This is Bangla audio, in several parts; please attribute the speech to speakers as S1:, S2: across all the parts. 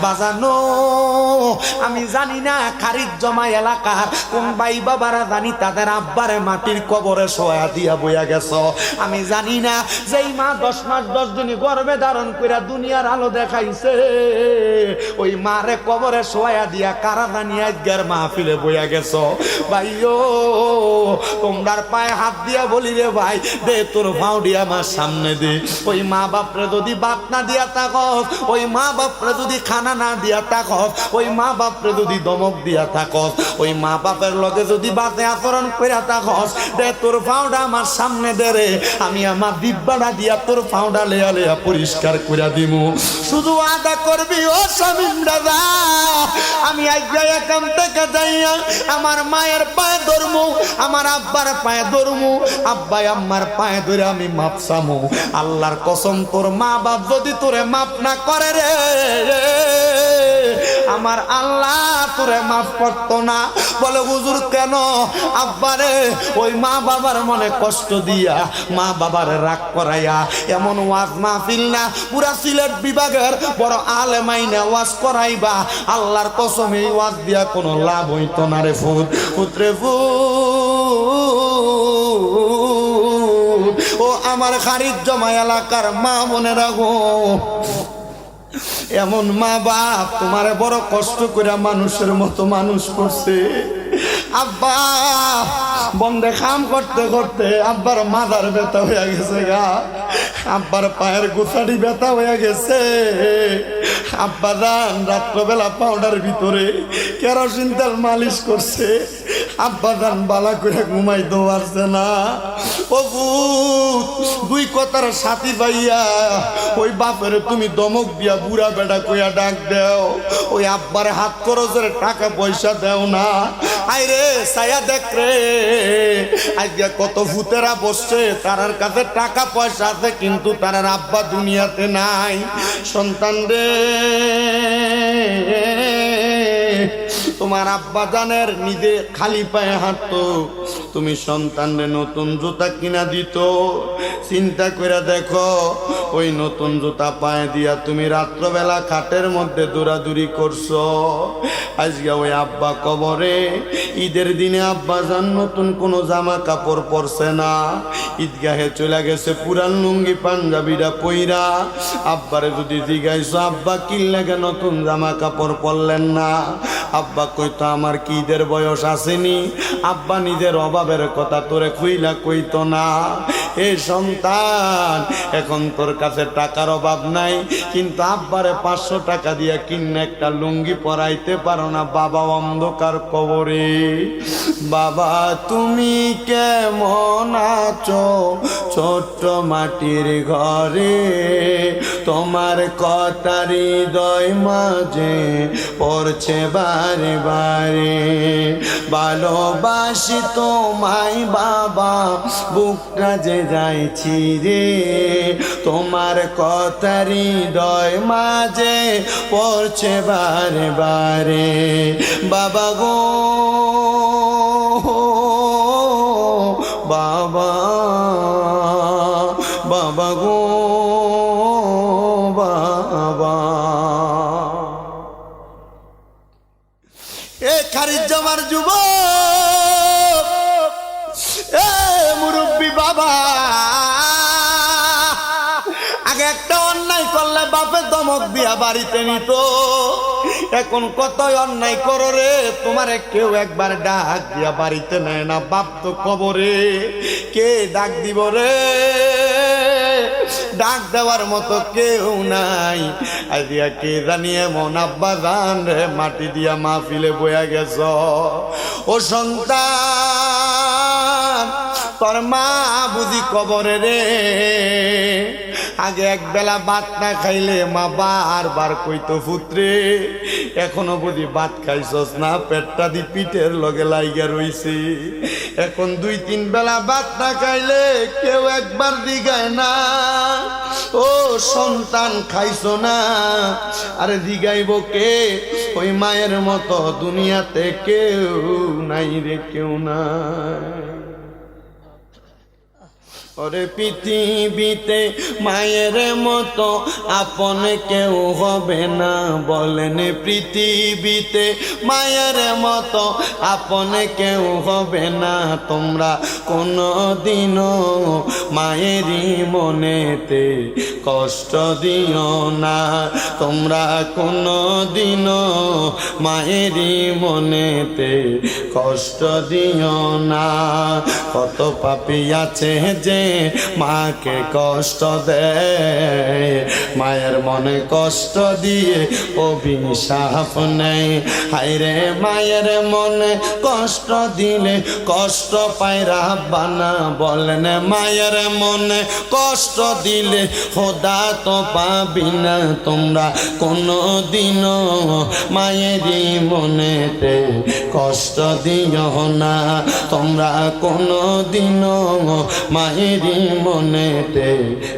S1: বাজানো আমি জানি না খারিজ জমা এলাকার কোন ভাই বাবারা জানি তাদের আব্বারে মাটির কবরে শোয়া দিয়া বইয়া গেছ। আমি জানি না যেই মা 10 মাস 10 দিন গর্ভে ধারণ কইরা দুনিয়ার আলো দেখাইছে ওই মারে কবরে শোয়া দিয়া কারা জানি আজকের মাহফিলে বইয়া গেছ। ভাইও তোমরার পায়ে হাত দিয়া বলি রে ভাই দে তোর ভাউডি আমার সামনে দে। ওই মা বাপরে যদি বাপ না দিয়া থাকস, ওই মা বাপরে যদি খানা না দিয়া থাকস, ওই মা বাপরে যদি দমক দিয়া থাকস, ওই মা বাপের লগে যদি বাজে আচরণ কইরা থাকস, দে তোর পাউডা আমার সামনে দে রে, আমি আমার দিব্বাটা দিয়া তোর পাউডা লেয়া লেয়া পরিষ্কার কইরা দিমু। শুধু আদা করবি ও শামিম দাদা, আমি আইয়া এখান থেকে যাইয়া আমার মায়ের পায়ে ধরমু, আমার আব্বার পায়ে ধরমু, আব্বাই আম্মার পায়ে ধরে আমি মাপ চামু। আল্লাহর কসম তোর মা বাপ যদি তোরে মাপ না করে রে, আমার আল্লাহ তোরে মাফ করতো না। বলে হুজুর কেন? আব্বারে ওই মা বাবার মনে কষ্ট দিয়া, মা বাবার রাগ করাইয়া এমন ওয়াজ মাহফিল না পুরা সিলেট বিভাগের বড় আলেমাইনা ওয়াজ করাইবা, আল্লাহর কসম এই ওয়াজ দিয়া কোনো লাভ হইতো না রে ফুট পুত্রে ফুট। ও আমার খারিজ জমা এলাকার মা মনে রাখো, এমন মা বাপ তোমারে বড় কষ্ট করে মানুষের মতো মানুষ করছে। আব্বা বন্ধে কাম করতে করতে আব্বার মাথার ব্যথা হয়ে গেছে গা, আব্বার পায়ের গোছাটি ব্যথা হয়ে গেছে। আব্বা জান রাত্রবেলা পাউডার ভিতরে কেরোসিন তেল মালিশ করছে, আব্বা জান বালা করে ঘুমাইতে পারছে না। ও দুই কথার সাথী ভাইয়া ওই বাপের তুমি দমক দিয়া বুড়া বেটা কইয়া ডাক দেও, ওই আব্বার হাত খরচের টাকা পয়সা দেও না। আইরে ছায়া দেখ রে, আজকে কত ভূতেরা বসছে, তারার কাছে টাকা পয়সা আছে কিন্তু তারার আব্বা দুনিয়াতে নাই। সন্তান রে, তোমার আব্বা জানের নিজে খালি পায়ে হাঁটতো, তুমি সন্তানরে নতুন জুতা কিনা দিত। চিন্তা করে দেখো ওই নতুন জুতা পায়ে দিয়া তুমি রাত্রবেলা খাটের মধ্যে দৌড়াদৌড়ি করছো। আজকে ওই আব্বা কবরে, ঈদের দিনে আব্বা জান নতুন কোনো জামা কাপড় পরছে না, ঈদগাহে চলে গেছে পুরান লুঙ্গি পাঞ্জাবিরা পইরা। আব্বারে যদি জিজ্ঞাসা আব্বা কি লাগে নতুন জামা কাপড় পরলেন না, আব্বা কইতো আমার কি ঈদের বয়স আসেনি। আব্বা নিজের অভাবের কথা তোরে খুইলা কইতো না। এ সন্তান এখন তোর কাছে টাকার অভাব নাই, কিন্তু আব্বারে 500 টাকা দিয়া কিনে একটা লুঙ্গি পরাইতে পারো না। বাবা অন্ধকার কবরে, বাবা তুমি কেমন আছো ছোট্ট মাটির ঘরে, তোমার কথা হৃদয় মাঝে পড়ছে বারে বারে। ভালোবাসি তোমায় বাবা, বুকটা যে যাইছি রে, তোমার কথা হৃদয় মাঝে পড়ছে বারে বারে। বাবা গো বাবা, বাবা গো বাবা। এ খারিজ জমার যুবক, এ মুরব্বী বাবা, আগে একটা অন্যায় করলে বাপে দমক দিয়া বাড়িতে নিত, এখন কতই অন্যায় করো রে, তোমারে কেউ একবার ডাক দিয়া বাড়িতে নেয় না। বাপ তো কবরে, কে ডাক দিব রে, ডাক দেওয়ার মতো কেউ নাই। আইদিয়া কে জানিয়ে মন আব্বা জান রে মাটি দিয়া মাহফিলে বয়া গেছ। ও সন্তান তোর মা বুঝি কবরে রে, আগে এক বেলা ভাত না খাইলে মা বারবার কইতো পুত্রে এখনো বুঝি ভাত খাইছস না, পেটটা দি পিঠের লগে লাইগা রইছে। এখন 2-3 বেলা ভাত না খাইলে কেউ একবার দিগায় না, ও সন্তান খাইছো না? আরে দিগাইব কে? ওই মায়ের মতো দুনিয়াতে কেউ নাই রে, কেউ নাই। ও ওরে পৃথিবীতে মায়ের মতো আপন কেউ হবে না, বলেন পৃথিবীতে মায়ের মতো আপন কেউ হবে না। তোমরা কোনো দিনও মায়েরই মনেতে কষ্ট দিও না, তোমরা কোনো দিনও মায়েরই মনেতে কষ্ট দিও না। কত পাপী আছে যে মাকে কষ্ট দেয়, মায়ের মনে কষ্ট দিয়ে অভিশাপ নেয়। হায়রে মায়ের মনে কষ্ট দিলে কষ্ট পায় রাব্বানা, বলেন মায়ের মনে কষ্ট দিলে খোদা তো পাবি না। তোমরা কোনো দিনও মায়েরই মনেতে কষ্ট দিও না, তোমরা কোনো দিনও মায়েরই মনেতে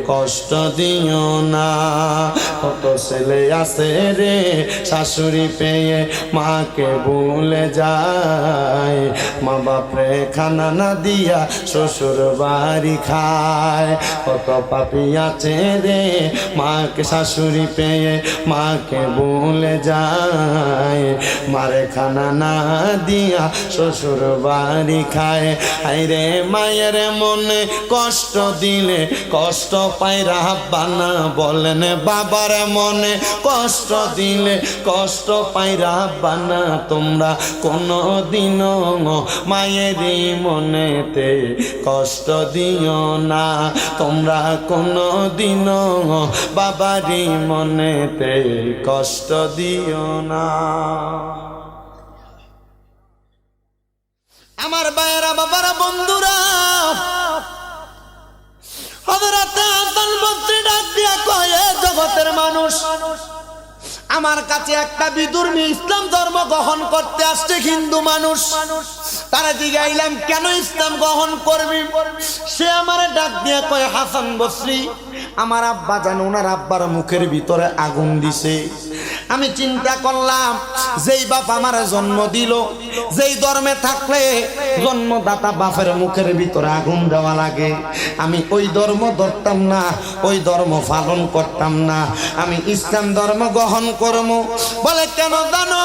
S1: কষ্ট দিও না। কত ছেলে আছে রে শাশুড়ি পেয়ে মাকে ভুলে যায়, মা বাপরে খানা না দিয়া শ্বশুর বাড়ি খায়। কত পাপী আছে রে মাকে শাশুড়ি পেয়ে মাকে ভুলে যায়, মারে খানা না দিয়া শ্বশুর বাড়ি খায়। আইরে মায়ের মনে কষ্ট দিলে কষ্ট পায় রাব্বানা, বলেন বাবার মনে কষ্ট দিলে কষ্ট পায় রাব্বানা। তোমরা কোনো দিনও মায়েরই মনেতে কষ্ট দিও না, তোমরা কোনো দিনও বাবারই মনেতে কষ্ট দিও না। আমার ভাইয়েরা বাবারা বন্ধুরা, হযরতে হাসান বসরি ডাক দিয়া কয়, জগতের মানুষ, আমার কাছে একটা বিধর্মী ইসলাম ধর্ম গ্রহণ করতে আসছে হিন্দু মানুষ, তারা জিগাইলাম কেন ইসলাম গ্রহণ করবি? সে আমারে ডাক দিয়া কয়, হাসান বসরি, আমার আব্বা জানো ওনার আব্বার মুখের ভিতরে আগুন দিছে। আমি চিন্তা করলাম, যেই বাপ আমার জন্ম দিল, যেই ধর্মে থাকলে জন্মদাতা বাপের মুখের ভিতরে আগুন দেওয়া লাগে, আমি ওই ধর্ম ধরতাম না, ওই ধর্ম পালন করতাম না, আমি ইসলাম ধর্ম গ্রহণ করবো। বলে কেন জানো?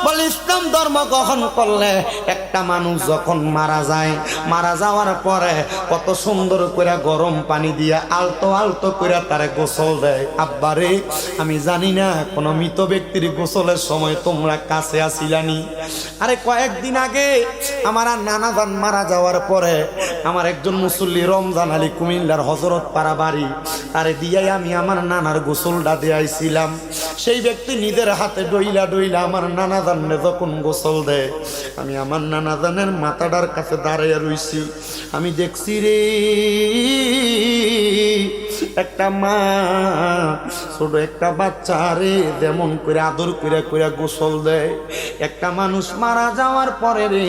S1: বলে ইসলাম ধর্ম গ্রহণ করলে একটা মানুষ যখন মারা যায়, মারা যাওয়ার পরে কত সুন্দর করে গরম পানি দিয়ে আলতো আলতো করে তারে গোসল দেয়। আব্বারে, আমি জানি না কোন মৃত ব্যক্তির গোসলের সময় তোমরা কাছে আসিলানি। আরে কয়েকদিন আগে আমার নানা জান মারা যাওয়ার পরে আমার একজন মুসল্লি রমজান আলী কুমিল্লার হজরত পাড়া বাড়ি, তারে দিয়াই আমি আমার নানার গোসলটা দিয়াইছিলাম। সেই ব্যক্তি নিজের হাতে ডইলা ডইলা আমার নানা জানলে যখন গোসল দেয়, আমি আমার নানা জানের মাথাটার কাছে দাঁড়িয়ে রইছি। আমি দেখছি রে একটা মা ছোট একটা বাচ্চা রে যেমন করে আদর করে করে গোসল দেয়, একটা মানুষ মারা যাওয়ার পরে রে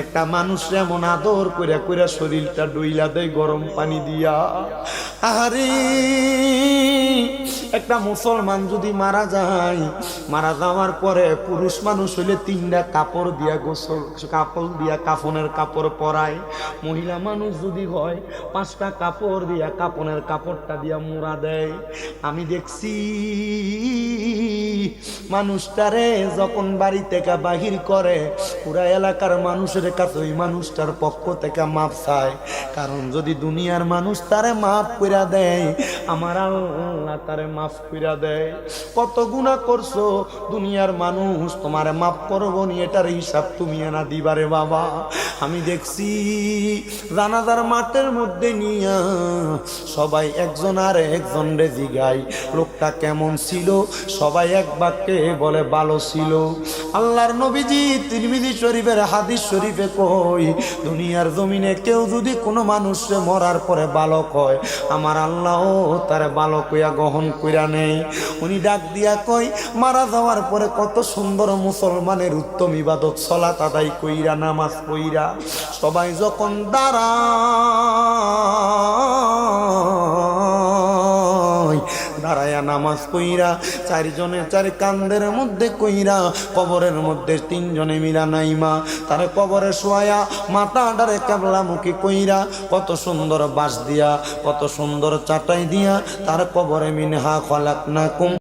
S1: একটা মানুষ এমন আদর করে করে শরীরটা ডইলা দেয় গরম পানি দিয়া। আরে একটা মুসলমান যদি মারা যায়, মারা যাওয়ার পরে পুরুষ মানুষ হইলে 3টা কাপড় দিয়া গোসল, কাপড় দিয়া কাফনের কাপড় পরায়। মহিলা মানুষ যদি হয় 5টা কাপড় দিয়া কাপনের কাপড়টা দিয়া মোড়া দেয়। আমি দেখছি মানুষটারে যখন বাড়ি থেকে বাহির করে, পুরা এলাকার মানুষের কাছে ওই মানুষটার পক্ষ থেকে মাপ চায়, কারণ যদি দুনিয়ার মানুষ তারে মাফ কইরা দেয়, আমার আল্লাহ তারে মাফ কইরা দেয়। কত গুনাহ করছো, দুনিয়ার মানুষ তোমারে মাফ করবো নি, এটার হিসাব তুমি না দিবারে বাবা। আমি দেখছি জানাজার মাঠের মধ্যে নিয়া সবাই একজন আর একজন রে জিগায় লোকটা কেমন ছিল, সবাই এক বাক্যে বলে ভালো ছিল। আল্লাহর নবীজি তিরমিজি শরীফের হাদিস শরীফে কই, দুনিয়ার জমিনে কেউ যদি কোনো মানুষে মরার পরে বালক হয়, আমার আল্লাহ তার বালক হইয়া গ্রহণ কইরা নেই। উনি ডাক দিয়া কই, মারা যাওয়ার পরে কত সুন্দর মুসলমানের উত্তম ইবাদত সালাত আদায় কইরা নামাজ পইরা সবাই যখন দাঁড়ায়, দাঁড়ায়া নামাজ কইরা, চারজনে চার কান্দের মধ্যে কইরা, কবরের মধ্যে তিনজনে মিলা নাইমা তার কবরে শোয়া মাথাটারে কেবলামুখী কইরা, কত সুন্দর বাঁশ দিয়া, কত সুন্দর চাটাই দিয়া তার কবরে মিনহা খলাকনাকুম